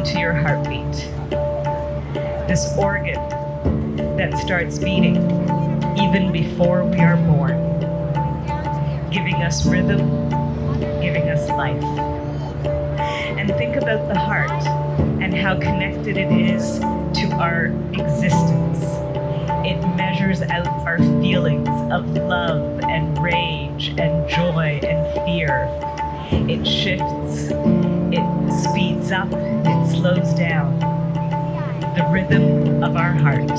to your heartbeat. This organ that starts beating even before we are born, giving us rhythm, giving us life. And think about the heart and how connected it is to our existence. It measures out our feelings of love and rage and joy and fear. It shifts, it speeds up, it slows down. The rhythm of our heart.